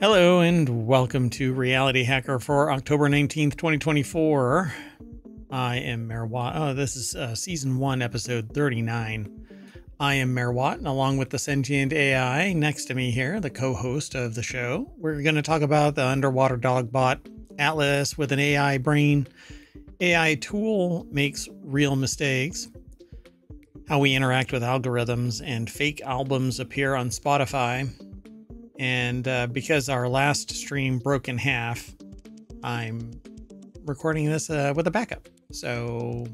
Hello and welcome to Reality Hacker for October 19th, 2024. I am Mayor Watt. Oh, this is Season 1, Episode 39. I am Mayor Watt, and along with the sentient AI next to me here, the co-host of the show, we're going to talk about the underwater dog bot, Atlas, with an AI brain. AI tool makes real mistakes. How we interact with algorithms and fake albums appear on Spotify. And because our last stream broke in half, I'm recording this with a backup. So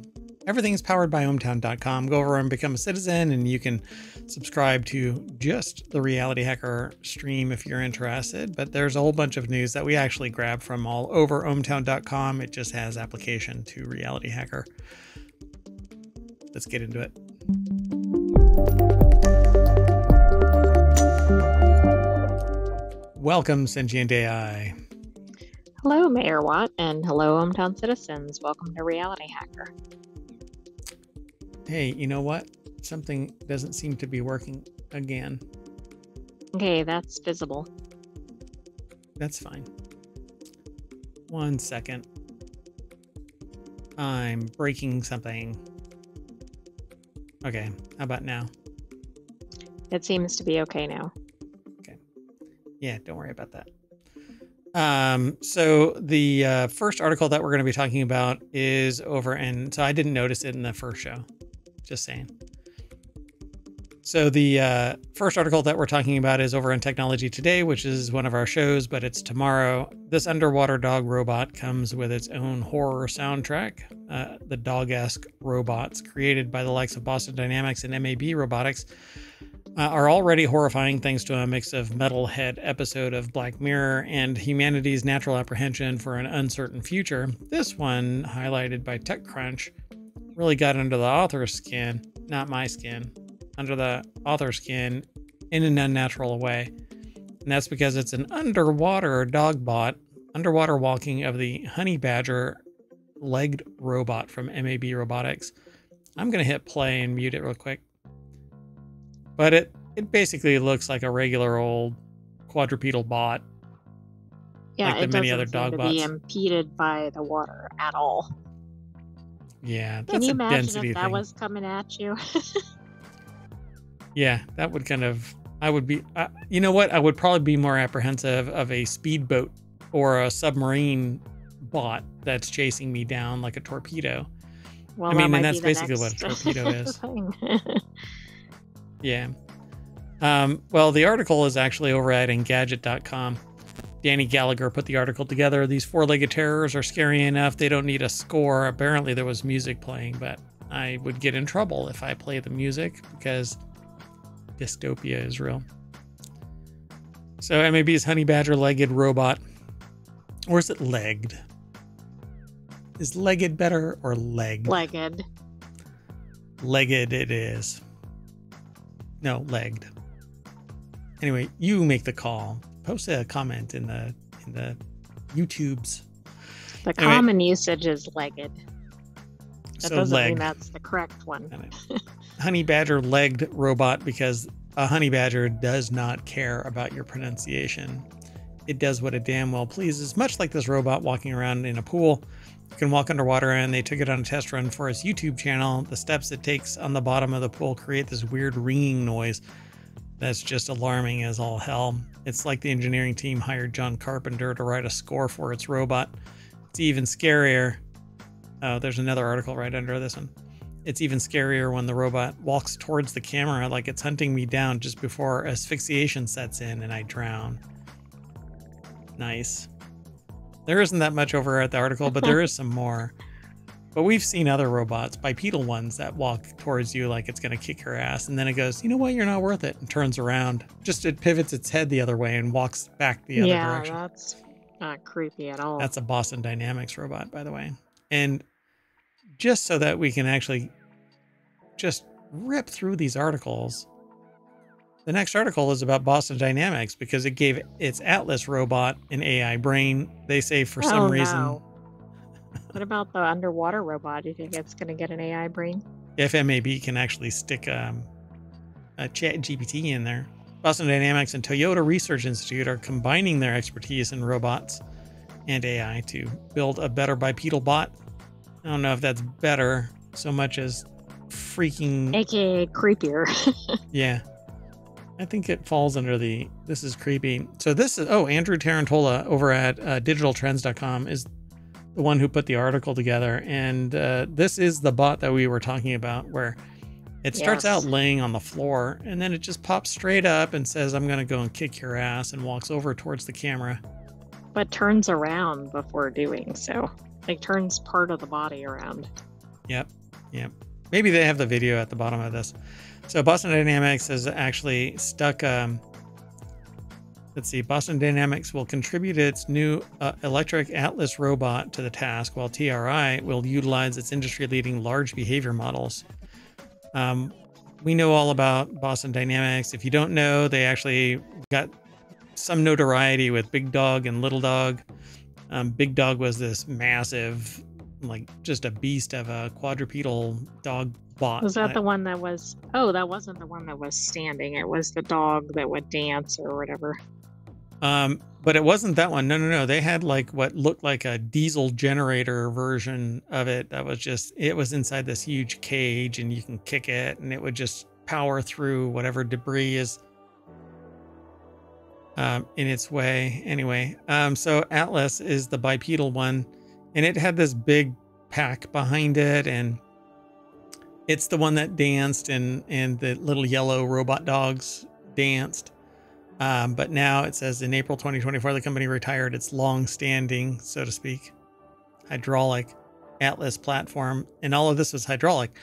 everything is powered by ohmtown.com. Go over and become a citizen, and you can subscribe to just the Reality Hacker stream if you're interested. But there's a whole bunch of news that we actually grab from all over ohmtown.com. It just has application to Reality Hacker. Let's get into it. Welcome, sentient AI. Hello, Mayor Watt, and hello, hometown citizens. Welcome to Reality Hacker. Hey, you know what? Something doesn't seem to be working again. Okay, that's visible. That's fine. 1 second. I'm breaking something. Okay, how about now? It seems to be okay now. Yeah, don't worry about that. So the first article that we're going to be talking about is over, and so I didn't notice it in the first show. Just saying. So the first article that we're talking about is over in Technology Today, which is one of our shows, but it's tomorrow. This underwater dog robot comes with its own horror soundtrack. The dog-esque robots created by the likes of Boston Dynamics and MAB Robotics are already horrifying thanks to a mix of metalhead episode of Black Mirror and humanity's natural apprehension for an uncertain future. This one, highlighted by TechCrunch, really got under the author's skin, not my skin, under the author's skin in an unnatural way. And that's because it's an underwater dog bot, underwater walking of the honey badger legged robot from MAB Robotics. I'm going to hit play and mute it real quick. But it basically looks like a regular old quadrupedal bot. Yeah, like the many other dog bots. Be impeded by the water at all. Yeah, that's Can you a imagine density if that thing. was coming at you? Yeah, that would kind of. I would be. You know what? I would probably be more apprehensive of a speedboat or a submarine bot that's chasing me down like a torpedo. Well, I mean, and that's basically what a torpedo is. Yeah. Well, the article is actually over at Engadget.com. Danny Gallagher put the article together. These four-legged terrors are scary enough. They don't need a score. Apparently there was music playing, but I would get in trouble if I play the music because dystopia is real. So MAB's honey badger legged robot. Or is it legged? Is legged better or legged? Legged. Legged it is. No, legged. Anyway, you make the call. Post a comment in the YouTubes. The common usage is legged. That doesn't mean legged. That's the correct one. Honey badger legged robot, because a honey badger does not care about your pronunciation. It does what it damn well pleases, much like this robot walking around in a pool. You can walk underwater, and they took it on a test run for its YouTube channel. The steps it takes on the bottom of the pool create this weird ringing noise that's just alarming as all hell. It's like the engineering team hired John Carpenter to write a score for its robot. It's even scarier. Oh, there's another article right under this one. It's even scarier when the robot walks towards the camera like it's hunting me down just before asphyxiation sets in and I drown. Nice. There isn't that much over at the article, but there is some more. But we've seen other robots, bipedal ones, that walk towards you like it's going to kick your ass. And then it goes, you know what, you're not worth it, and turns around. Just it pivots its head the other way and walks back the other direction. Yeah, that's not creepy at all. That's a Boston Dynamics robot, by the way. And just so that we can actually just rip through these articles, the next article is about Boston Dynamics because it gave its Atlas robot an AI brain. They say for some reason. No. What about the underwater robot? Do you think it's going to get an AI brain? If MAB can actually stick a chat GPT in there. Boston Dynamics and Toyota Research Institute are combining their expertise in robots and AI to build a better bipedal bot. I don't know if that's better so much as freaking... AKA creepier. Yeah. I think it falls under the... This is creepy. So this is... Oh, Andrew Tarantola over at digitaltrends.com is the one who put the article together. And this is the bot that we were talking about, where it starts out laying on the floor, and then it just pops straight up and says, I'm going to go and kick your ass, and walks over towards the camera. But turns around before doing so. Like, turns part of the body around. Yep. Maybe they have the video at the bottom of this. So Boston Dynamics has actually stuck... let's see. Boston Dynamics will contribute its new electric Atlas robot to the task, while TRI will utilize its industry-leading large behavior models. We know all about Boston Dynamics. If you don't know, they actually got some notoriety with Big Dog and Little Dog. Big Dog was this massive, like, just a beast of a quadrupedal dog bot. Was that the one that was... Oh, that wasn't the one that was standing. It was the dog that would dance or whatever. But it wasn't that one. No. They had like what looked like a diesel generator version of it. That was just, it was inside this huge cage, and you can kick it and it would just power through whatever debris is in its way. Anyway, so Atlas is the bipedal one, and it had this big pack behind it, and it's the one that danced and the little yellow robot dogs danced. But now it says in April 2024, the company retired its long-standing, so to speak, hydraulic Atlas platform. And all of this was hydraulic.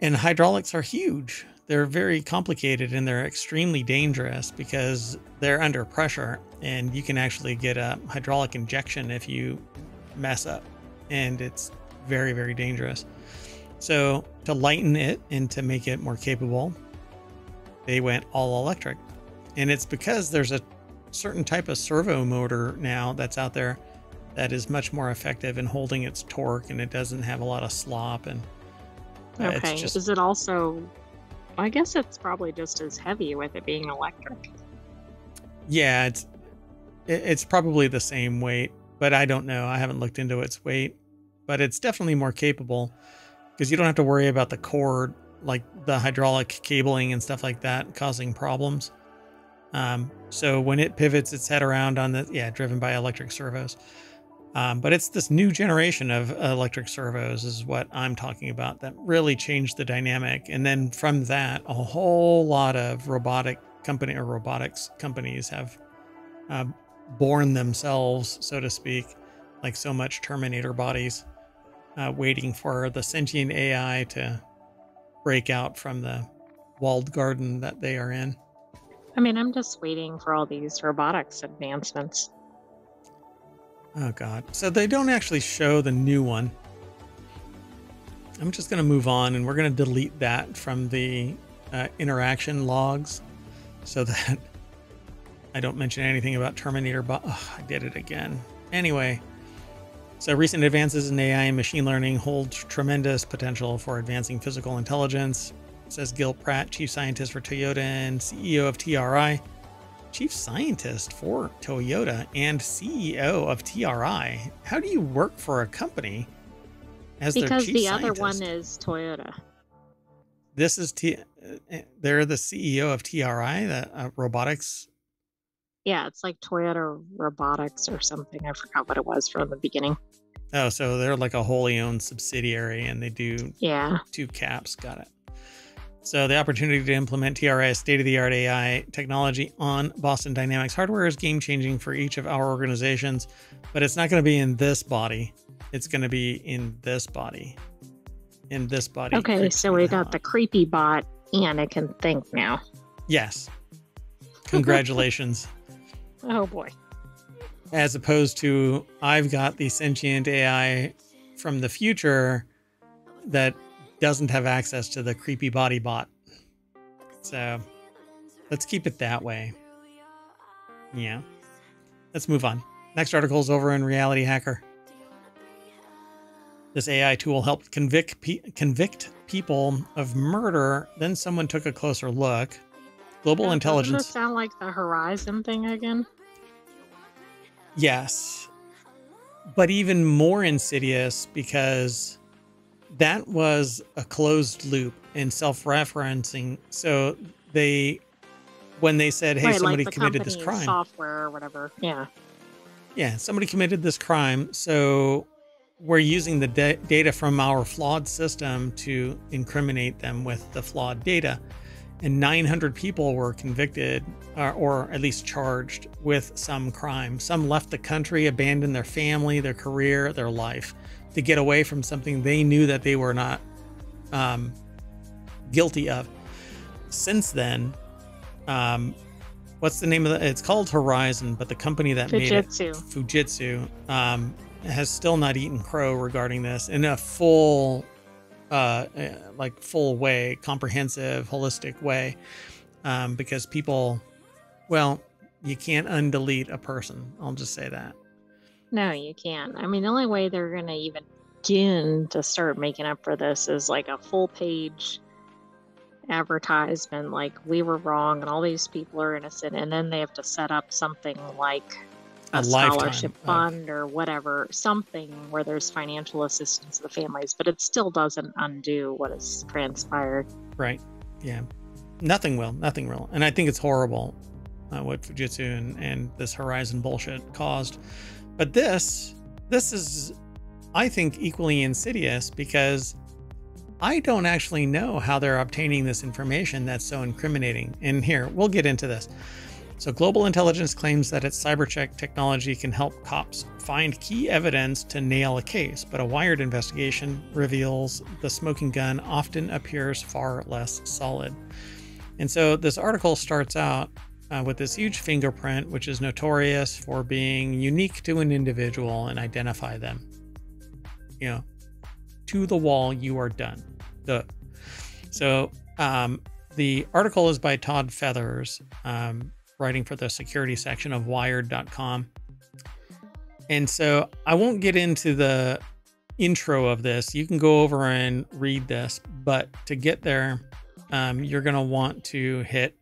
And hydraulics are huge. They're very complicated, and they're extremely dangerous because they're under pressure. And you can actually get a hydraulic injection if you mess up. And it's very, very dangerous. So to lighten it and to make it more capable, they went all electric. And it's because there's a certain type of servo motor now that's out there that is much more effective in holding its torque, and it doesn't have a lot of slop. And okay, it's just... Is it also... I guess it's probably just as heavy with it being electric. Yeah, it's probably the same weight, but I don't know. I haven't looked into its weight, but it's definitely more capable because you don't have to worry about the cord, like the hydraulic cabling and stuff like that, causing problems. So when it pivots its head around on the, driven by electric servos. But it's this new generation of electric servos is what I'm talking about that really changed the dynamic. And then from that, a whole lot of robotics companies have born themselves, so to speak, like so much Terminator bodies, waiting for the sentient AI to break out from the walled garden that they are in. I mean, I'm just waiting for all these robotics advancements. Oh, God. So they don't actually show the new one. I'm just going to move on, and we're going to delete that from the interaction logs so that I don't mention anything about Terminator. I did it again. Anyway, so recent advances in AI and machine learning hold tremendous potential for advancing physical intelligence, says Gil Pratt, chief scientist for Toyota and CEO of TRI. Chief scientist for Toyota and CEO of TRI. How do you work for a company as their chief scientist? Because the other one is Toyota. This is they're the CEO of TRI, the robotics. Yeah, it's like Toyota Robotics or something. I forgot what it was from the beginning. Oh, so they're like a wholly owned subsidiary, and they do two caps. Got it. So the opportunity to implement TRI's state-of-the-art AI technology on Boston Dynamics hardware is game-changing for each of our organizations, but it's not going to be in this body. It's going to be in this body. In this body. Okay, so we got the creepy bot, and it can think now. Yes. Congratulations. Oh, boy. As opposed to, I've got the sentient AI from the future that doesn't have access to the creepy body bot. So let's keep it that way. Yeah. Let's move on. Next article is over in RealityHacker. This AI tool helped convict people of murder. Then someone took a closer look. Global Doesn't intelligence. this sound like the Horizon thing again? Yes. But even more insidious because that was a closed loop and self-referencing. So when they said, hey, Right, somebody like the committed this company's crime. software or whatever. Yeah. Yeah, somebody committed this crime. So we're using the data from our flawed system to incriminate them with the flawed data. And 900 people were convicted or at least charged with some crime. Some left the country, abandoned their family, their career, their life to get away from something they knew that they were not guilty of. Since then, what's the name of it's called Horizon, but the company that made it, Fujitsu, has still not eaten crow regarding this in a full way, comprehensive, holistic way, because people, well, you can't undelete a person. I'll just say that. No, you can't. I mean, the only way they're going to even begin to start making up for this is like a full page advertisement, like we were wrong and all these people are innocent, and then they have to set up something like a scholarship fund or whatever, something where there's financial assistance to the families, but it still doesn't undo what has transpired. Right. Yeah. Nothing will. And I think it's horrible what Fujitsu and this Horizon bullshit caused. But this is, I think, equally insidious because I don't actually know how they're obtaining this information that's so incriminating. And here, we'll get into this. So Global Intelligence claims that its cybercheck technology can help cops find key evidence to nail a case, but a Wired investigation reveals the smoking gun often appears far less solid. And so this article starts out with this huge fingerprint, which is notorious for being unique to an individual and identify them. You know, to the wall, you are done. So the article is by Todd Feathers, writing for the security section of Wired.com. And so I won't get into the intro of this. You can go over and read this, but to get there, you're going to want to hit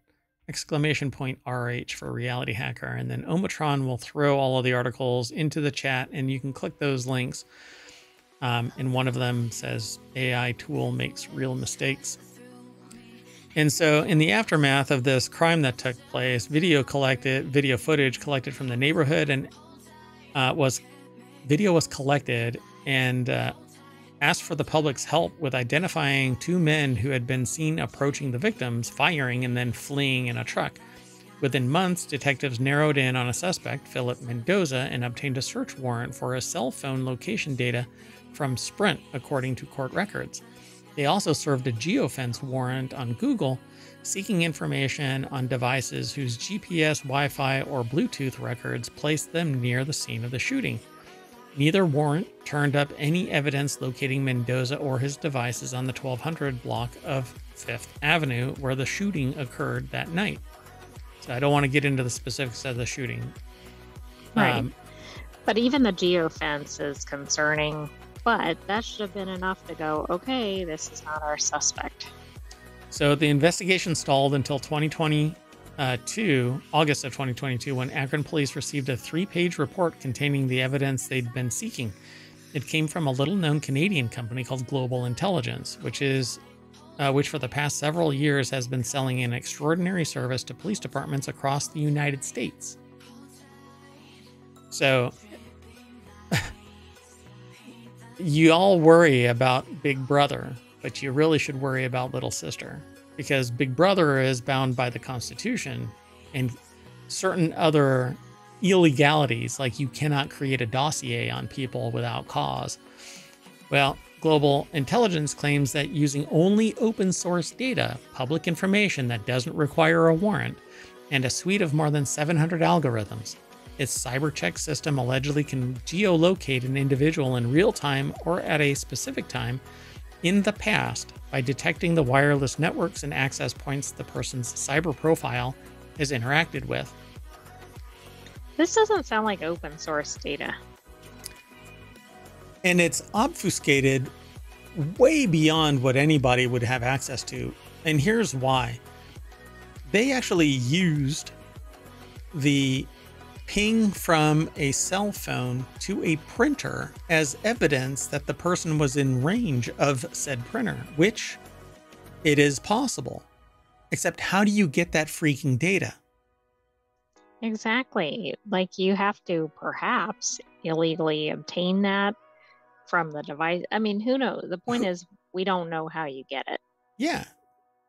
!RH for Reality Hacker, and then Omatron will throw all of the articles into the chat, and you can click those links. And one of them says AI tool makes real mistakes. And so in the aftermath of this crime that took place, video footage collected from the neighborhood and video was collected and asked for the public's help with identifying two men who had been seen approaching the victims, firing and then fleeing in a truck. Within months, detectives narrowed in on a suspect, Philip Mendoza, and obtained a search warrant for his cell phone location data from Sprint, according to court records. They also served a geofence warrant on Google, seeking information on devices whose GPS, Wi-Fi, or Bluetooth records placed them near the scene of the shooting. Neither warrant turned up any evidence locating Mendoza or his devices on the 1200 block of 5th Avenue, where the shooting occurred that night. So I don't want to get into the specifics of the shooting. Right. But even the geofence is concerning, but that should have been enough to go, okay, this is not our suspect. So the investigation stalled until August of 2022, when Akron police received a 3-page report containing the evidence they'd been seeking. It came from a little-known Canadian company called Global Intelligence, which for the past several years has been selling an extraordinary service to police departments across the United States. So you all worry about Big Brother, but you really should worry about Little Sister, because Big Brother is bound by the Constitution and certain other illegalities, like you cannot create a dossier on people without cause. Well, Global Intelligence claims that using only open source data, public information that doesn't require a warrant, and a suite of more than 700 algorithms, its cybercheck system allegedly can geolocate an individual in real time or at a specific time in the past by detecting the wireless networks and access points the person's cyber profile has interacted with. This doesn't sound like open source data. And it's obfuscated way beyond what anybody would have access to. And here's why. They actually used the ping from a cell phone to a printer as evidence that the person was in range of said printer, which it is possible. Except how do you get that freaking data? Exactly. Like you have to perhaps illegally obtain that from the device. I mean, who knows? The point is, we don't know how you get it. Yeah.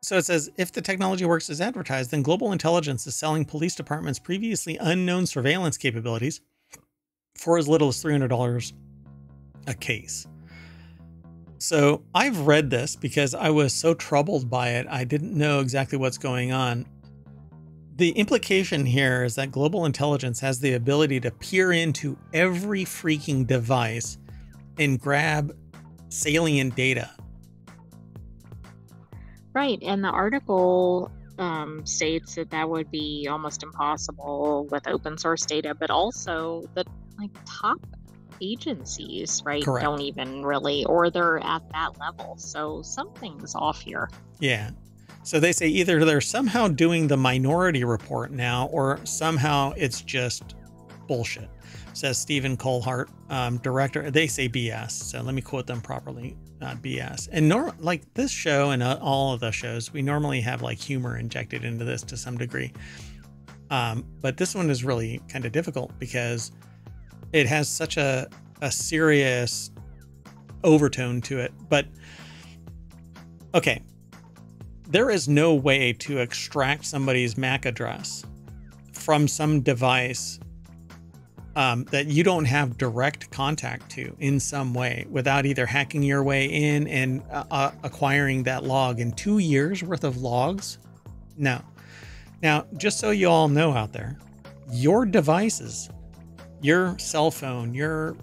So it says, if the technology works as advertised, then Global Intelligence is selling police departments previously unknown surveillance capabilities for as little as $300 a case. So I've read this because I was so troubled by it. I didn't know exactly what's going on. The implication here is that Global Intelligence has the ability to peer into every freaking device and grab salient data. Right. And the article states that that would be almost impossible with open source data, but also the top agencies, right, Correct. don't even really, or they're at that level. So something's off here. Yeah. So they say either they're somehow doing the Minority Report now, or somehow it's just bullshit, says Stephen Colhart, director. They say BS. So let me quote them properly. BS. And like this show and all of the shows, we normally have like humor injected into this to some degree. But this one is really kind of difficult because it has such a serious overtone to it. But okay, there is no way to extract somebody's MAC address from some device that you don't have direct contact to in some way without either hacking your way in and acquiring that log in 2 years worth of logs. No. Now, just so you all know out there, your devices, your cell phone, your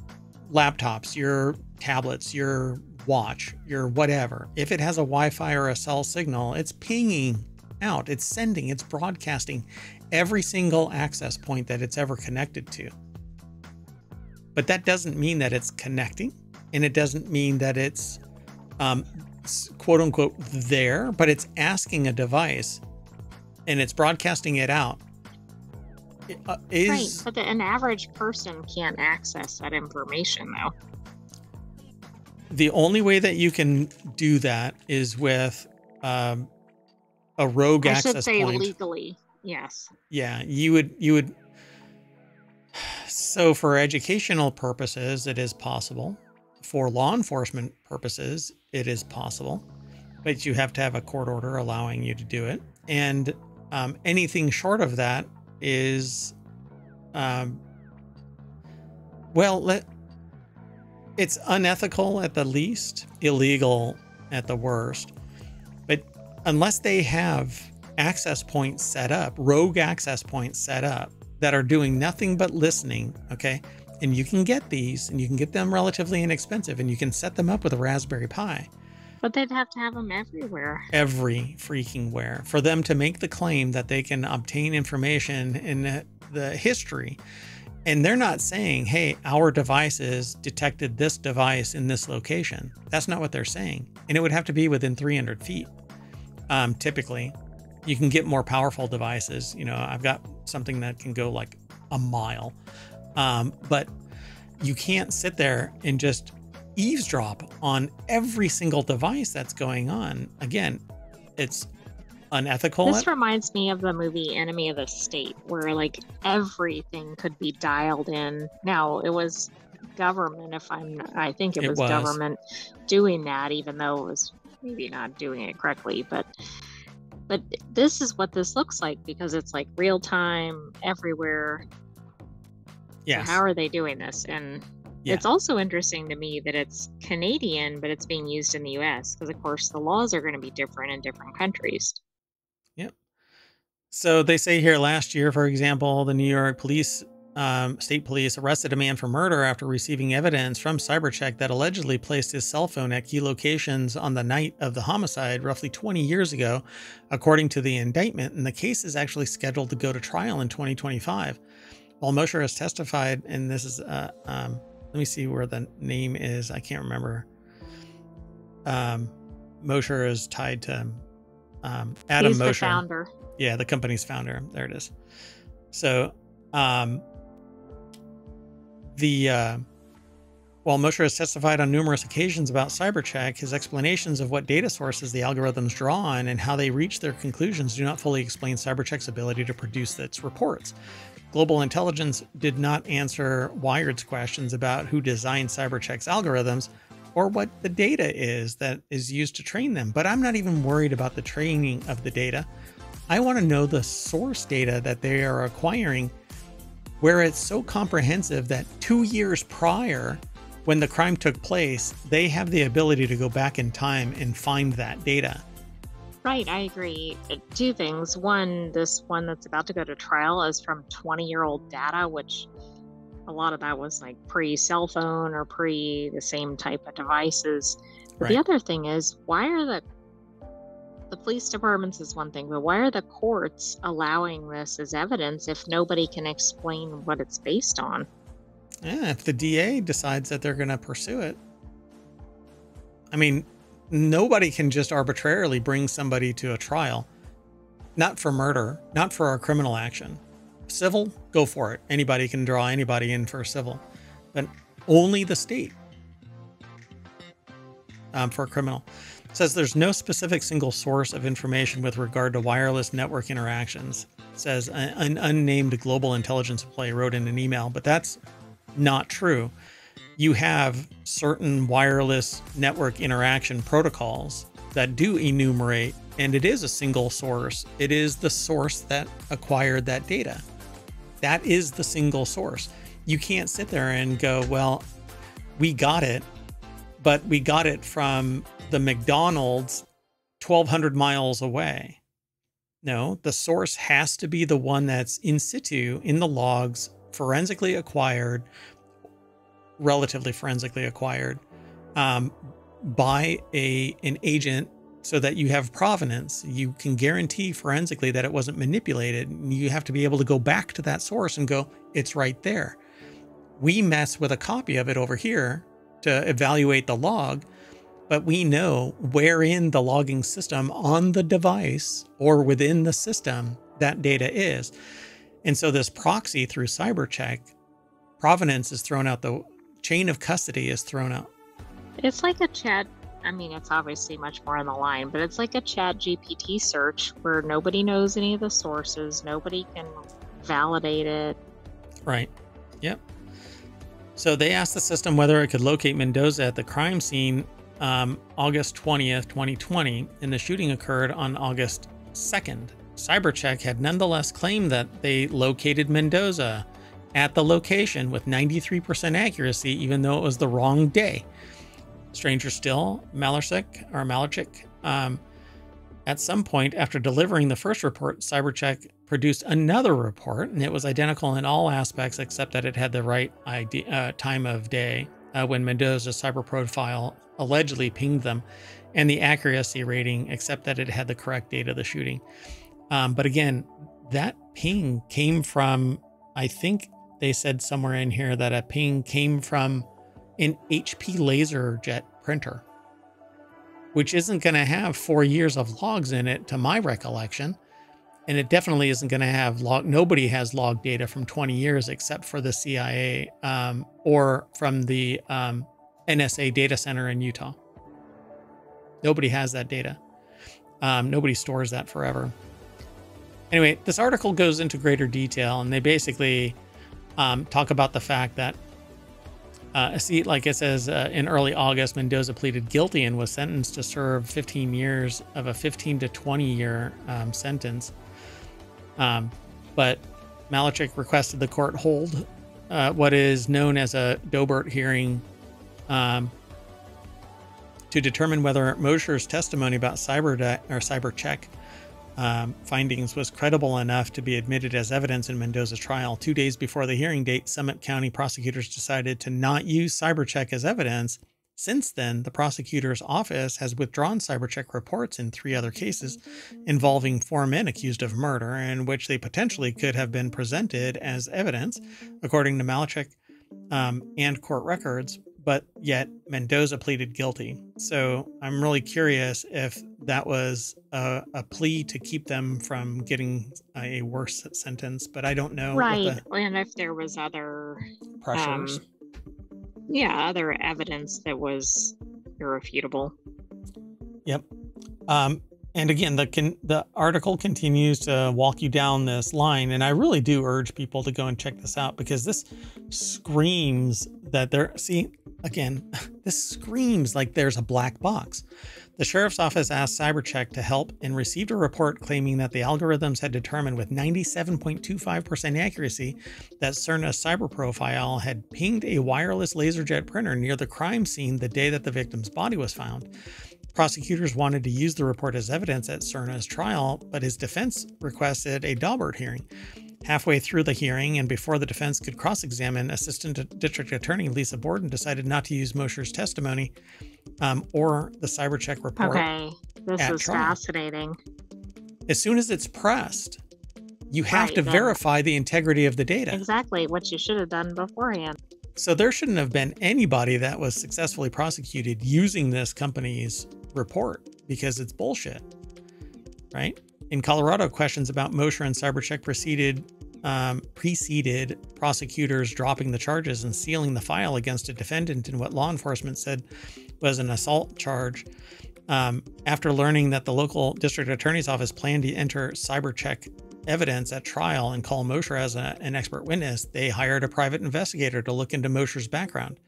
laptops, your tablets, your watch, your whatever, if it has a Wi-Fi or a cell signal, it's pinging out, it's sending, it's broadcasting every single access point that it's ever connected to. But that doesn't mean that it's connecting, and it doesn't mean that it's quote unquote there, but it's asking a device and it's broadcasting it out. Right, but an average person can't access that information though. The only way that you can do that is with a rogue access point. I should say legally, yes. Yeah, you would. So for educational purposes, it is possible. For law enforcement purposes, it is possible. But you have to have a court order allowing you to do it. And anything short of that is, it's unethical at the least, illegal at the worst. But unless they have access points set up, rogue access points set up, that are doing nothing but listening, okay? And you can get these, and you can get them relatively inexpensive, and you can set them up with a Raspberry Pi. But they'd have to have them everywhere. Every freaking where. For them to make the claim that they can obtain information in the history. And they're not saying, hey, our devices detected this device in this location. That's not what they're saying. And it would have to be within 300 feet, typically. You can get more powerful devices. You know, I've got something that can go like a mile. But you can't sit there and just eavesdrop on every single device that's going on. Again, it's unethical. This reminds me of the movie Enemy of the State, where like everything could be dialed in. Now it was government, I think it was government doing that, even though it was maybe not doing it correctly, but this is what this looks like because it's like real time everywhere. Yes. So how are they doing this? And it's also interesting to me that it's Canadian, but it's being used in the US because, of course, the laws are going to be different in different countries. Yep. So they say here last year, for example, the New York police, state police arrested a man for murder after receiving evidence from CyberCheck that allegedly placed his cell phone at key locations on the night of the homicide roughly 20 years ago, according to the indictment. And the case is actually scheduled to go to trial in 2025. While Mosher has testified, and this is, let me see where the name is. I can't remember. Mosher is tied to Adam He's the Mosher. founder. Yeah, the company's founder. There it is. So, while Mosher has testified on numerous occasions about CyberCheck, his explanations of what data sources the algorithms draw on and how they reach their conclusions do not fully explain CyberCheck's ability to produce its reports. Global Intelligence did not answer Wired's questions about who designed CyberCheck's algorithms or what the data is that is used to train them. But I'm not even worried about the training of the data. I want to know the source data that they are acquiring, where it's so comprehensive that 2 years prior, when the crime took place, they have the ability to go back in time and find that data. Right, I agree. Two things. One, this one that's about to go to trial is from 20-year-old data, which a lot of that was like pre-cell phone or pre the same type of devices. But the other thing is, why are the police departments is one thing, but why are the courts allowing this as evidence if nobody can explain what it's based on? Yeah, if the DA decides that they're going to pursue it. I mean, nobody can just arbitrarily bring somebody to a trial. Not for murder, not for a criminal action. Civil, go for it. Anybody can draw anybody in for civil. But only the state for a criminal. It says there's no specific single source of information with regard to wireless network interactions. It says an unnamed global intelligence employee wrote in an email, but that's not true. You have certain wireless network interaction protocols that do enumerate, and it is a single source. It is the source that acquired that data. That is the single source. You can't sit there and go, well, we got it, but we got it from the McDonald's 1,200 miles away. No, the source has to be the one that's in situ in the logs, forensically acquired, relatively forensically acquired by an agent, so that you have provenance. You can guarantee forensically that it wasn't manipulated. You have to be able to go back to that source and go, it's right there. We mess with a copy of it over here to evaluate the log, but we know where in the logging system on the device or within the system that data is. And so this proxy through CyberCheck, provenance is thrown out, the chain of custody is thrown out. It's like a chat. I mean, it's obviously much more on the line, but it's like a chat GPT search where nobody knows any of the sources. Nobody can validate it. Right. Yep. So they asked the system whether it could locate Mendoza at the crime scene August 20th, 2020, and the shooting occurred on August 2nd. CyberCheck had nonetheless claimed that they located Mendoza at the location with 93% accuracy, even though it was the wrong day. Stranger still, Malarchik, at some point after delivering the first report, CyberCheck produced another report, and it was identical in all aspects except that it had the right time of day when Mendoza's cyber profile allegedly pinged them, and the accuracy rating except that it had the correct date of the shooting. But again, that ping came from, I think they said somewhere in here that a ping came from an HP LaserJet printer, which isn't going to have 4 years of logs in it, to my recollection. And it definitely isn't going to have nobody has log data from 20 years except for the CIA or from the NSA data center in Utah. Nobody has that data. Nobody stores that forever. Anyway, this article goes into greater detail, and they basically talk about the fact that like it says, in early August, Mendoza pleaded guilty and was sentenced to serve 15 years of a 15 to 20 year sentence. But Malarchik requested the court hold what is known as a Dobert hearing to determine whether Mosher's testimony about CyberCheck findings was credible enough to be admitted as evidence in Mendoza's trial. 2 days before the hearing date, Summit County prosecutors decided to not use CyberCheck as evidence. Since then, the prosecutor's office has withdrawn CyberCheck reports in 3 other cases involving 4 men accused of murder, in which they potentially could have been presented as evidence, according to Malarchik and court records. but yet Mendoza pleaded guilty. So I'm really curious if that was a plea to keep them from getting a worse sentence, but I don't know. Right. And if there was other pressures. Other evidence that was irrefutable. Yep. And again, the article continues to walk you down this line, and I really do urge people to go and check this out, because this screams that this screams like there's a black box. The sheriff's office asked CyberCheck to help and received a report claiming that the algorithms had determined with 97.25% accuracy that Cerna's cyber profile had pinged a wireless laserjet printer near the crime scene the day that the victim's body was found. Prosecutors wanted to use the report as evidence at Cerna's trial, but his defense requested a Daubert hearing. Halfway through the hearing, and before the defense could cross-examine, Assistant District Attorney Lisa Borden decided not to use Mosher's testimony or the CyberCheck report. Okay, this is fascinating. As soon as it's pressed, you have to verify the integrity of the data. Exactly, what you should have done beforehand. So there shouldn't have been anybody that was successfully prosecuted using this company's report, because it's bullshit, right? In Colorado, questions about Mosher and CyberCheck preceded prosecutors dropping the charges and sealing the file against a defendant in what law enforcement said was an assault charge. After learning that the local district attorney's office planned to enter CyberCheck evidence at trial and call Mosher as an expert witness, they hired a private investigator to look into Mosher's background.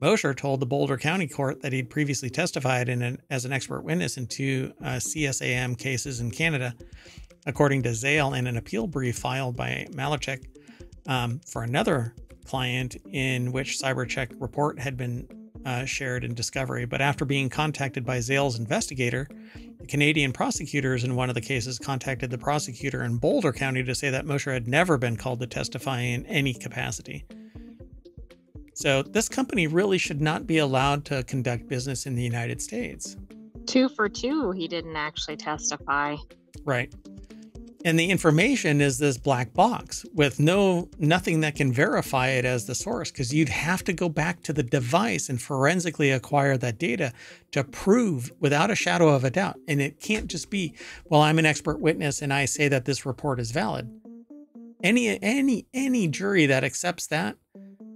Mosher told the Boulder County Court that he'd previously testified as an expert witness in two CSAM cases in Canada, according to Zale in an appeal brief filed by Malachek for another client in which CyberCheck report had been shared in discovery. But after being contacted by Zale's investigator, the Canadian prosecutors in one of the cases contacted the prosecutor in Boulder County to say that Mosher had never been called to testify in any capacity. So this company really should not be allowed to conduct business in the United States. 2 for 2, he didn't actually testify. Right. And the information is this black box with nothing that can verify it as the source, because you'd have to go back to the device and forensically acquire that data to prove without a shadow of a doubt. And it can't just be, well, I'm an expert witness and I say that this report is valid. Any jury that accepts that,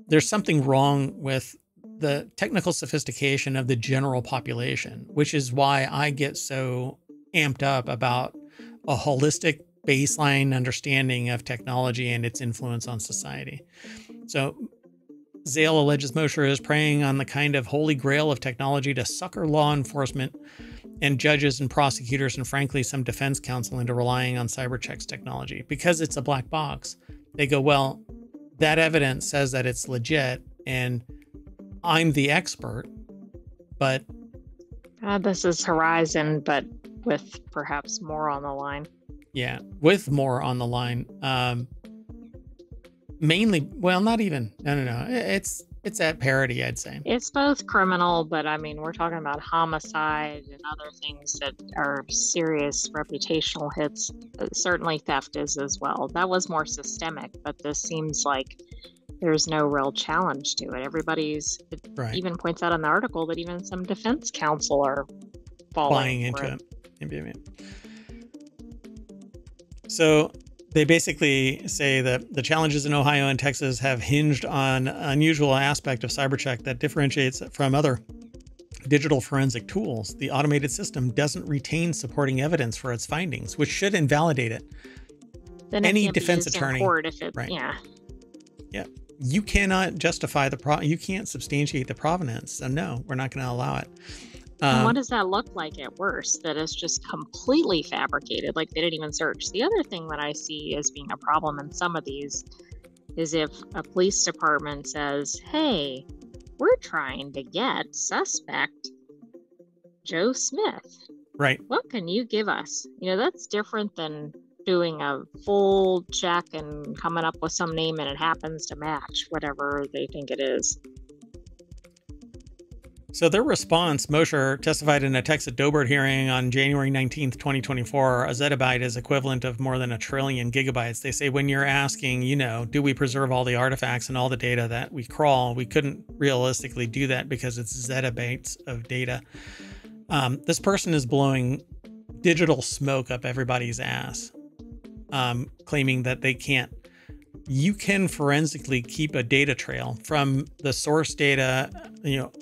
there's something wrong with the technical sophistication of the general population, which is why I get so amped up about a holistic baseline understanding of technology and its influence on society. So Zale alleges Mosher is preying on the kind of holy grail of technology to sucker law enforcement and judges and prosecutors and frankly some defense counsel into relying on CyberCheck's technology. Because it's a black box, they go, well, that evidence says that it's legit and I'm the expert, but... this is Horizon, but with perhaps more on the line. Yeah, with more on the line. Mainly, well, not even. No. It's at parity, I'd say. It's both criminal, but I mean, we're talking about homicide and other things that are serious reputational hits. Certainly theft is as well. That was more systemic, but this seems like there's no real challenge to it. It even points out in the article that even some defense counsel are buying into it. So they basically say that the challenges in Ohio and Texas have hinged on an unusual aspect of CyberCheck that differentiates it from other digital forensic tools. The automated system doesn't retain supporting evidence for its findings, which should invalidate it. Then any defense attorney, yeah, you cannot justify you can't substantiate the provenance. So no, we're not going to allow it. And what does that look like at worst? That it's just completely fabricated, like they didn't even search. The other thing that I see as being a problem in some of these is if a police department says, hey, we're trying to get suspect Joe Smith. Right. What can you give us? That's different than doing a full check and coming up with some name and it happens to match whatever they think it is. So their response, Mosher testified in a Texas Dobert hearing on January 19th, 2024, a zettabyte is equivalent of more than 1 trillion gigabytes. They say when you're asking, do we preserve all the artifacts and all the data that we crawl, we couldn't realistically do that because it's zettabytes of data. This person is blowing digital smoke up everybody's ass, claiming that they can't. You can forensically keep a data trail from the source data,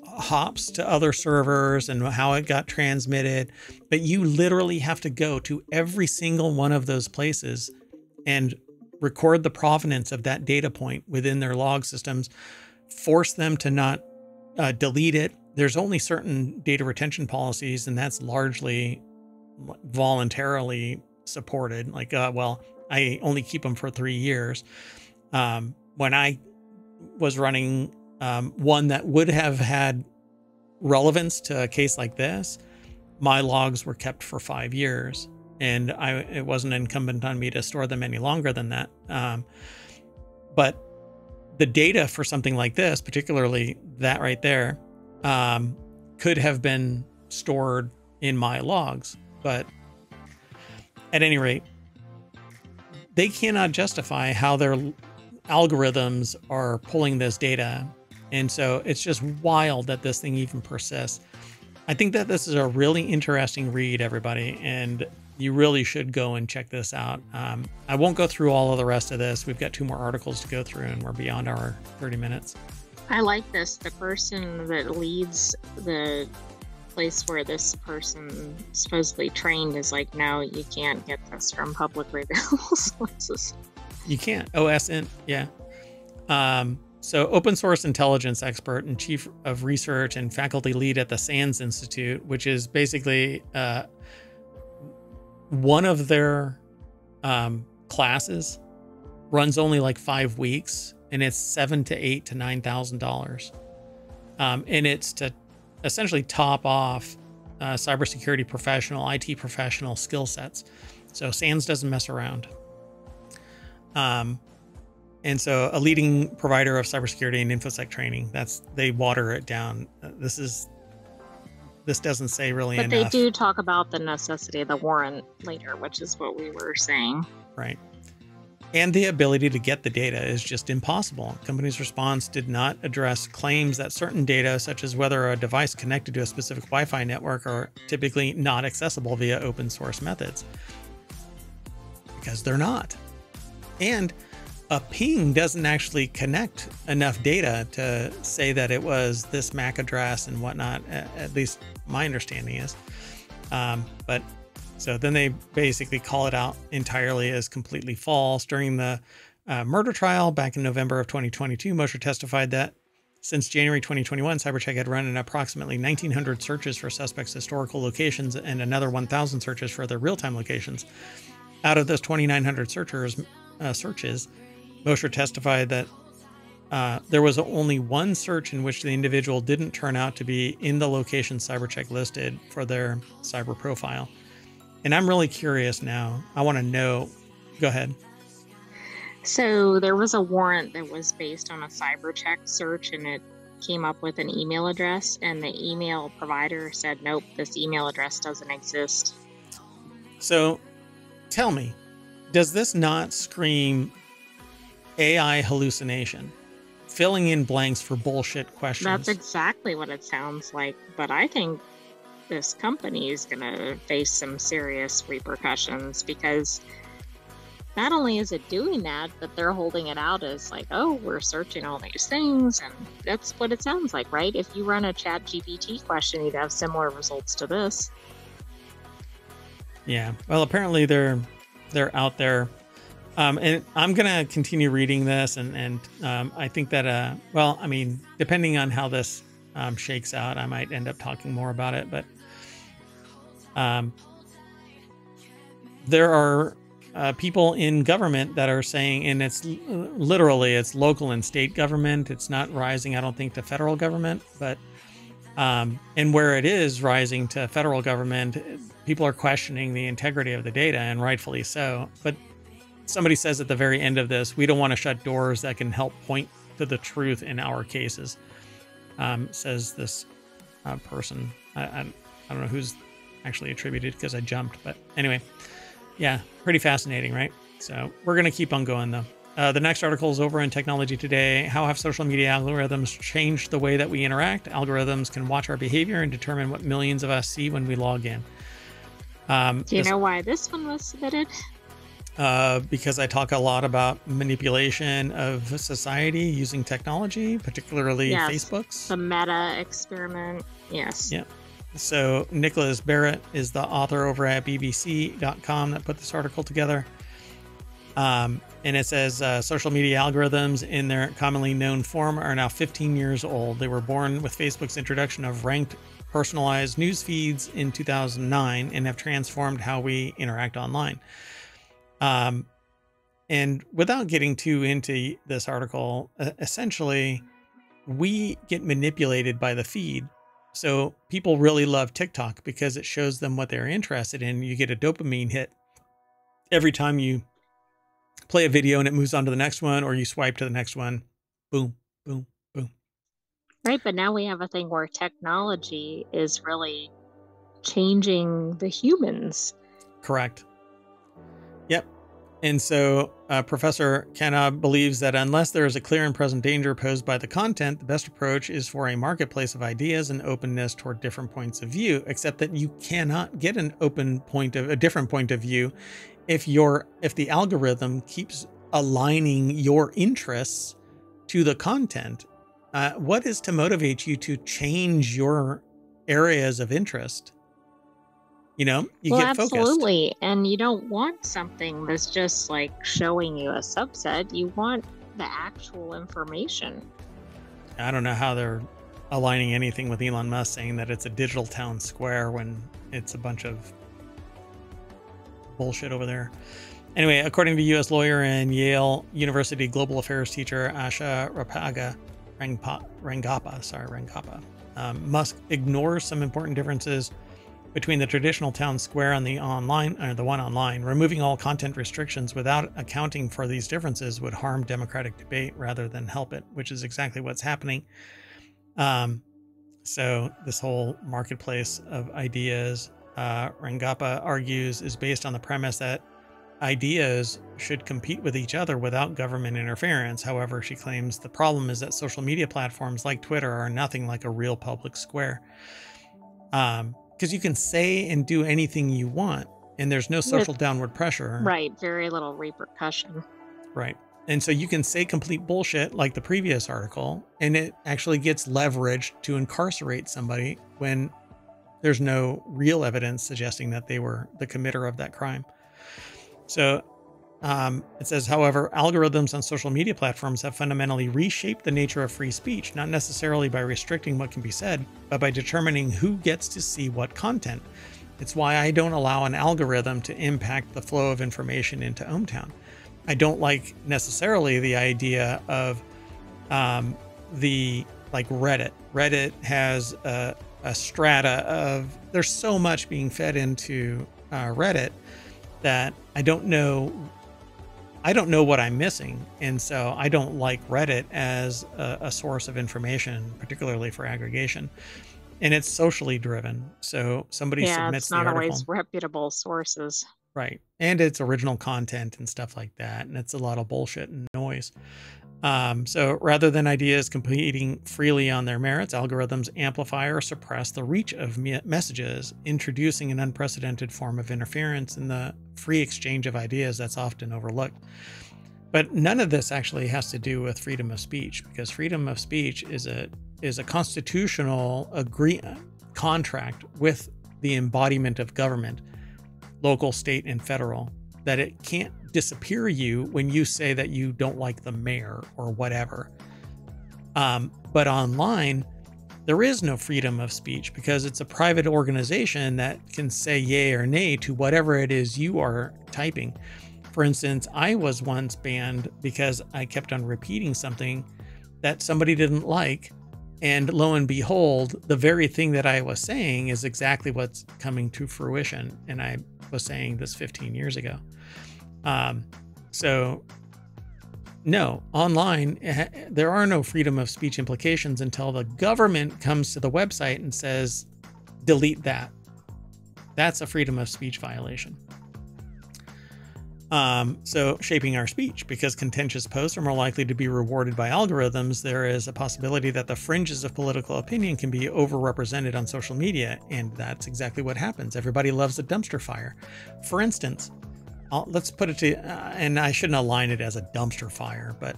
hops to other servers and how it got transmitted. But you literally have to go to every single one of those places and record the provenance of that data point within their log systems, force them to not delete it. There's only certain data retention policies, and that's largely voluntarily supported. Like, I only keep them for 3 years. When I was running one that would have had relevance to a case like this, my logs were kept for 5 years, and it wasn't incumbent on me to store them any longer than that. But the data for something like this, particularly that right there, could have been stored in my logs. But at any rate, they cannot justify how their algorithms are pulling this data. And so it's just wild that this thing even persists. I think that this is a really interesting read, everybody, and you really should go and check this out. I won't go through all of the rest of this. We've got 2 more articles to go through, and we're beyond our 30 minutes. I like this. The person that leads the place where this person supposedly trained is like, no, you can't get this from publicly available sources. You can't. OSINT, yeah. So open source intelligence expert and chief of research and faculty lead at the SANS Institute, which is basically one of their classes runs only like 5 weeks, and it's $7,000 to $8,000 to $9,000. And it's to essentially top off cybersecurity professional, IT professional skill sets. So SANS doesn't mess around. And so a leading provider of cybersecurity and infosec training, they water it down. This doesn't say really enough. But they do talk about the necessity of the warrant later, which is what we were saying. Right. And the ability to get the data is just impossible. Company's response did not address claims that certain data, such as whether a device connected to a specific Wi-Fi network, are typically not accessible via open source methods. Because they're not. And a ping doesn't actually connect enough data to say that it was this MAC address and whatnot. At least my understanding is. But so then they basically call it out entirely as completely false. During the murder trial back in November of 2022, Mosher testified that since January 2021, CyberCheck had run an approximately 1,900 searches for suspects' historical locations and another 1,000 searches for their real-time locations. Out of those 2,900 searches, Mosher testified that there was only one search in which the individual didn't turn out to be in the location CyberCheck listed for their cyber profile. And I'm really curious now. I want to know. Go ahead. So there was a warrant that was based on a CyberCheck search, and it came up with an email address, and the email provider said, nope, this email address doesn't exist. So tell me, does this not scream AI hallucination? Filling in blanks for bullshit questions. That's exactly what it sounds like. But I think this company is going to face some serious repercussions, because not only is it doing that, but they're holding it out as like, oh, we're searching all these things. And that's what it sounds like, right? If you run a ChatGPT question, you'd have similar results to this. Yeah. Well, apparently they're out there. And I'm going to continue reading this. And I think that, well, I mean, depending on how this shakes out, I might end up talking more about it. But there are people in government that are saying, and it's literally, it's local and state government. It's not rising, I don't think, to federal government, but and where it is rising to federal government, people are questioning the integrity of the data, and rightfully so. But somebody says at the very end of this, we don't want to shut doors that can help point to the truth in our cases, says this person. I don't know who's actually attributed because I jumped, but anyway, yeah, pretty fascinating, right? So we're going to keep on going though. The next article is over in Technology Today. How have social media algorithms changed the way that we interact? Algorithms can watch our behavior and determine what millions of us see when we log in. Do you know why this one was submitted? Because I talk a lot about manipulation of society using technology, particularly Facebook's. The Meta experiment. Yes. Yeah. So Nicholas Barrett is the author over at BBC.com that put this article together. And it says social media algorithms in their commonly known form are now 15 years old. They were born with Facebook's introduction of ranked personalized news feeds in 2009 and have transformed how we interact online. And without getting too into this article, essentially, we get manipulated by the feed. So people really love TikTok because it shows them what they're interested in. You get a dopamine hit every time you play a video and it moves on to the next one, or you swipe to the next one. Boom, boom, boom. Right. But now we have a thing where technology is really changing the humans. Correct. Yep. And so Professor Khanna believes that unless there is a clear and present danger posed by the content, the best approach is for a marketplace of ideas and openness toward different points of view, except that you cannot get an a different point of view if the algorithm keeps aligning your interests to the content. What is to motivate you to change your areas of interest? You know, you get focused. Absolutely. And you don't want something that's just like showing you a subset. You want the actual information. I don't know how they're aligning anything with Elon Musk saying that it's a digital town square when it's a bunch of bullshit over there. Anyway, according to U.S. lawyer and Yale University global affairs teacher Asha Rangappa, Musk ignores some important differences between the traditional town square and the one online. Removing all content restrictions without accounting for these differences would harm democratic debate rather than help it, which is exactly what's happening. So this whole marketplace of ideas, Rangappa argues, is based on the premise that ideas should compete with each other without government interference. However, she claims the problem is that social media platforms like Twitter are nothing like a real public square. Because you can say and do anything you want, and there's no social downward pressure. Right. Very little repercussion. Right. And so you can say complete bullshit like the previous article, and it actually gets leveraged to incarcerate somebody when there's no real evidence suggesting that they were the committer of that crime. So it says, however, algorithms on social media platforms have fundamentally reshaped the nature of free speech, not necessarily by restricting what can be said, but by determining who gets to see what content. It's why I don't allow an algorithm to impact the flow of information into ohmTown. I don't like necessarily the idea of Reddit. Reddit has a strata of, there's so much being fed into Reddit that I don't know what I'm missing. And so I don't like Reddit as a source of information, particularly for aggregation. And it's socially driven. So somebody submits the article. It's not always reputable sources. Right. And it's original content and stuff like that. And it's a lot of bullshit and noise. So rather than ideas competing freely on their merits, algorithms amplify or suppress the reach of messages, introducing an unprecedented form of interference in the free exchange of ideas that's often overlooked. But none of this actually has to do with freedom of speech, because freedom of speech is a constitutional contract with the embodiment of government, local, state, and federal, that it can't disappear you when you say that you don't like the mayor or whatever. But online, there is no freedom of speech because it's a private organization that can say yay or nay to whatever it is you are typing. For instance, I was once banned because I kept on repeating something that somebody didn't like. And lo and behold, the very thing that I was saying is exactly what's coming to fruition. And I was saying this 15 years ago. So No, online, there are no freedom of speech implications until the government comes to the website and says, delete that. That's a freedom of speech violation. So shaping our speech, because contentious posts are more likely to be rewarded by algorithms, there is a possibility that the fringes of political opinion can be overrepresented on social media. And that's exactly what happens. Everybody loves a dumpster fire. For instance, let's put it to, and I shouldn't align it as a dumpster fire, but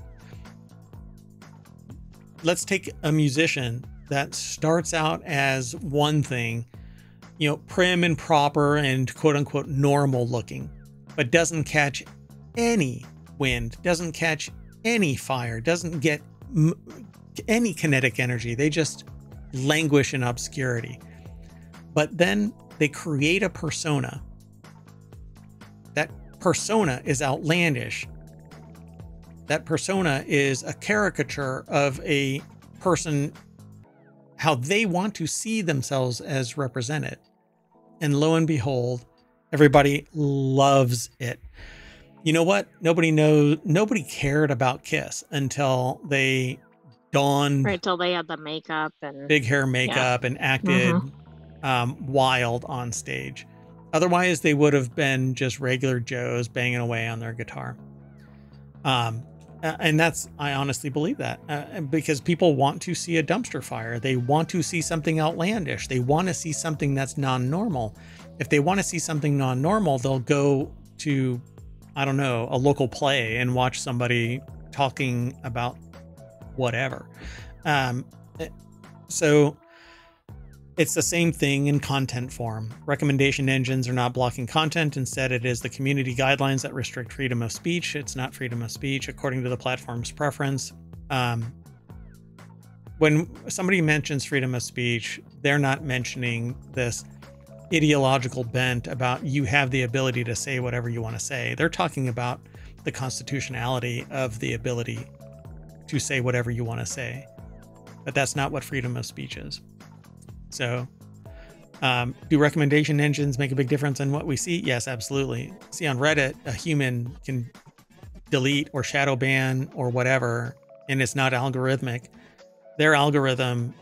let's take a musician that starts out as one thing, you know, prim and proper and quote unquote normal looking, but doesn't catch any wind, doesn't catch any fire, doesn't get any kinetic energy. They just languish in obscurity. But then they create a persona. That persona is outlandish. That persona is a caricature of a person, how they want to see themselves as represented. And lo and behold, everybody loves it. You know what? Nobody cared about Kiss until they donned right till they had the makeup and big hair makeup and acted wild on stage. Otherwise, they would have been just regular Joes banging away on their guitar. And I honestly believe that because people want to see a dumpster fire. They want to see something outlandish. They want to see something that's non-normal. If they want to see something non-normal, they'll go to, I don't know, a local play and watch somebody talking about whatever. So it's the same thing in content form. Recommendation engines are not blocking content. Instead, it is the community guidelines that restrict freedom of speech. It's not freedom of speech according to the platform's preference. When somebody mentions freedom of speech, they're not mentioning this ideological bent about you have the ability to say whatever you want to say. They're talking about the constitutionality of the ability to say whatever you want to say. But that's not what freedom of speech is. So, do recommendation engines make a big difference in what we see? Yes, absolutely. See, on Reddit, a human can delete or shadow ban or whatever, and it's not algorithmic. Their algorithm,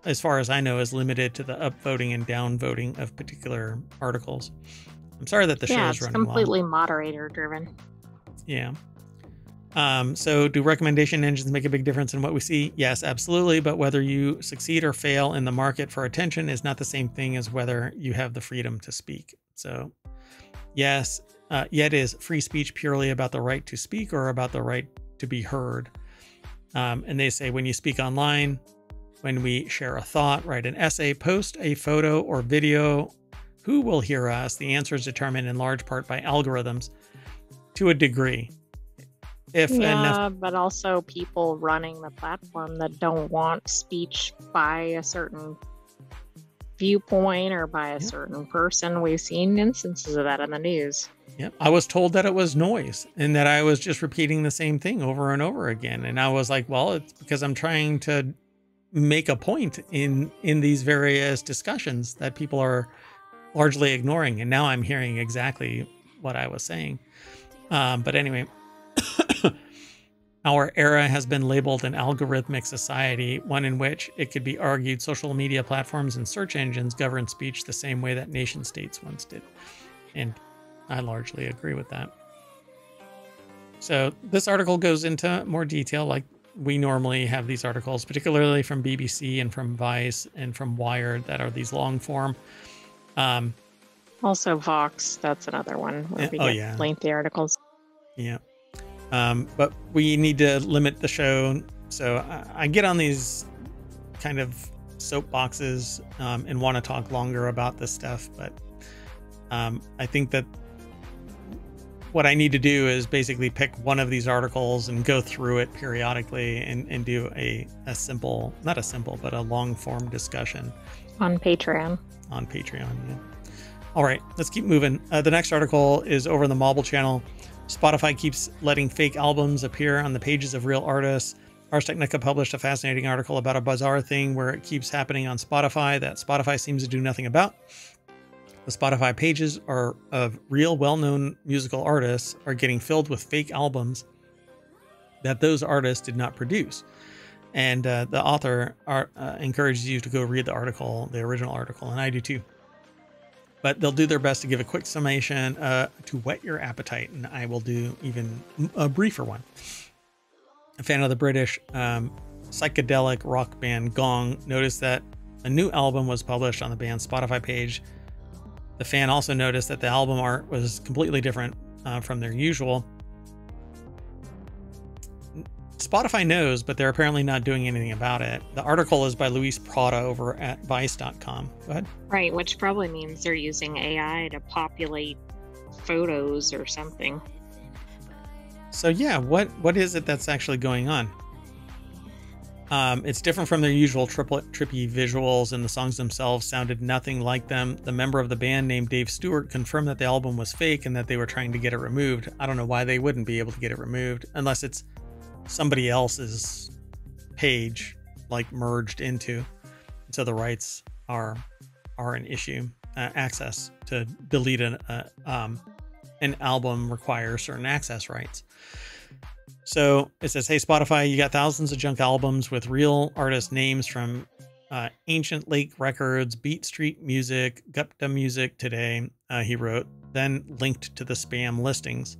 as far as I know, is limited to the upvoting and downvoting of particular articles. I'm sorry that the show is running long. Yeah, it's completely moderator driven. Yeah. So do recommendation engines make a big difference in what we see? Yes, absolutely. But whether you succeed or fail in the market for attention is not the same thing as whether you have the freedom to speak. So yes, yet is free speech purely about the right to speak or about the right to be heard? And they say when you speak online, when we share a thought, write an essay, post a photo or video, who will hear us? The answer is determined in large part by algorithms to a degree. But also people running the platform that don't want speech by a certain viewpoint or by a certain person. We've seen instances of that in the news. Yep. I was told that it was noise and that I was just repeating the same thing over and over again. And I was like, well, it's because I'm trying to make a point in these various discussions that people are largely ignoring. And now I'm hearing exactly what I was saying. But anyway, our era has been labeled an algorithmic society, one in which it could be argued social media platforms and search engines govern speech the same way that nation states once did. And I largely agree with that. So this article goes into more detail like we normally have these articles, particularly from BBC and from Vice and from Wired that are these long form. Also Vox, that's another one where we get lengthy articles. Yeah. But we need to limit the show. So I get on these kind of soapboxes and want to talk longer about this stuff. But I think that what I need to do is basically pick one of these articles and go through it periodically and do a simple, not a simple, but a long form discussion. On Patreon. On Patreon, yeah. All right, let's keep moving. The next article is over in the Mobile channel. Spotify keeps letting fake albums appear on the pages of real artists. Ars Technica published a fascinating article about a bizarre thing where it keeps happening on Spotify that Spotify seems to do nothing about. The Spotify pages of real well-known musical artists are getting filled with fake albums that those artists did not produce. And the author encourages you to go read the article, the original article, and I do too. But they'll do their best to give a quick summation to whet your appetite, and I will do even a briefer one. A fan of the British psychedelic rock band Gong noticed that a new album was published on the band's Spotify page. The fan also noticed that the album art was completely different from their usual. Spotify knows, but they're apparently not doing anything about it. The article is by Luis Prada over at Vice.com. Go ahead. Right, which probably means they're using AI to populate photos or something. So yeah, what is it that's actually going on? It's different from their usual trippy visuals, and the songs themselves sounded nothing like them. The member of the band named Dave Stewart confirmed that the album was fake and that they were trying to get it removed. I don't know why they wouldn't be able to get it removed unless it's somebody else's page, like merged into. So the rights are an issue. Access to delete an album requires certain access rights. So it says, hey, Spotify, you got thousands of junk albums with real artist names from Ancient Lake Records, Beat Street Music, Gupta Music Today, he wrote, then linked to the spam listings.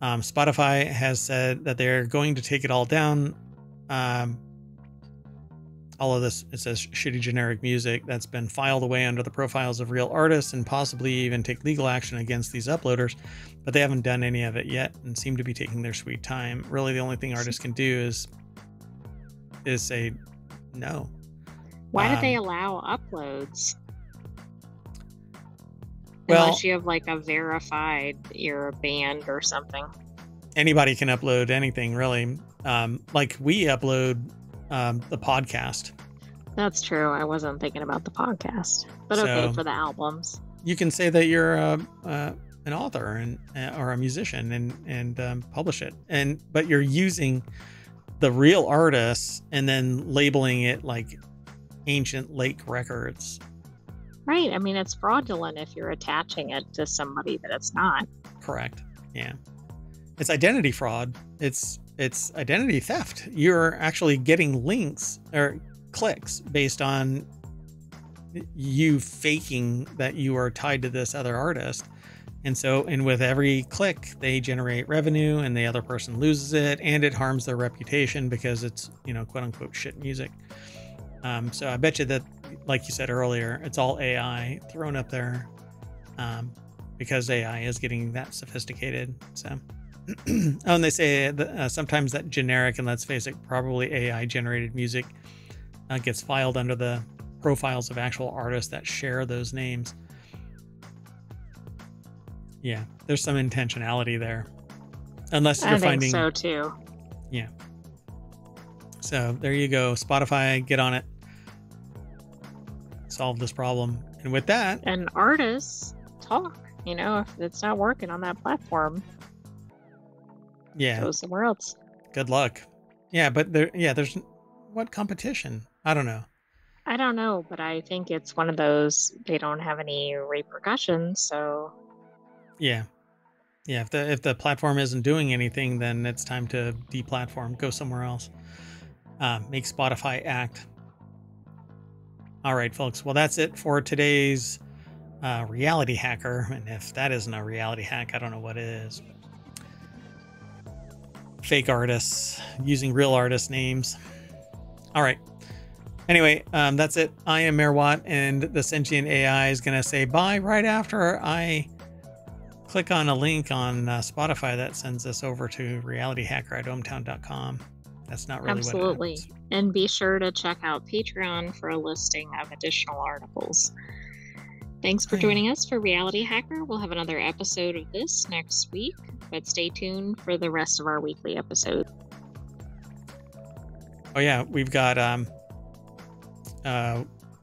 Spotify has said that they're going to take it all down. All of this, it says shitty generic music that's been filed away under the profiles of real artists and possibly even take legal action against these uploaders, but they haven't done any of it yet and seem to be taking their sweet time. Really, the only thing artists can do is say no. Why do they allow uploads? Well, unless you have like a verified you're a band or something. Anybody can upload anything, really. Like we upload the podcast. That's true. I wasn't thinking about the podcast, but okay, for the albums. You can say that you're an author or a musician and publish it, but you're using the real artists and then labeling it like Ancient Lake Records. Right. I mean, it's fraudulent if you're attaching it to somebody that it's not. Correct. Yeah. It's identity fraud. It's identity theft. You're actually getting links or clicks based on you faking that you are tied to this other artist. And with every click, they generate revenue and the other person loses it, and it harms their reputation because it's, quote unquote shit music. So I bet you that, like you said earlier, it's all AI thrown up there because AI is getting that sophisticated. So, and they say that, sometimes that generic, and let's face it, probably AI generated music gets filed under the profiles of actual artists that share those names. Yeah, there's some intentionality there. Unless you're finding... I think so too. Yeah. So there you go. Spotify, get on it. Solve this problem. And with that... And artists talk, if it's not working on that platform. Yeah. Go somewhere else. Good luck. Yeah, but there's... What competition? I don't know. I don't know, but I think it's one of those, they don't have any repercussions, so... Yeah. If the platform isn't doing anything, then it's time to deplatform, go somewhere else. Make Spotify act. All right, folks. Well, that's it for today's reality hacker. And if that isn't a reality hack, I don't know what is. Fake artists using real artist names. All right. Anyway, that's it. I am Mayor Watt, and the sentient AI is going to say bye right after I click on a link on Spotify that sends us over to realityhacker@ohmtown.com. That's not really Absolutely. what happens. And be sure to check out Patreon for a listing of additional articles. Thanks for joining us for Reality Hacker. We'll have another episode of this next week, but stay tuned for the rest of our weekly episodes. Oh yeah, we've got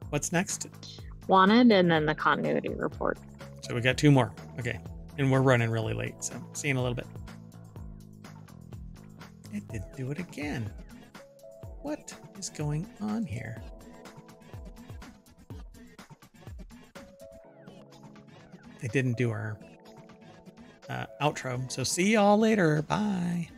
what's next? Wanted, and then the continuity report. So we got 2 more. Okay. And we're running really late, so see you in a little bit. It didn't do it again. What is going on here? It didn't do our outro. So see y'all later. Bye.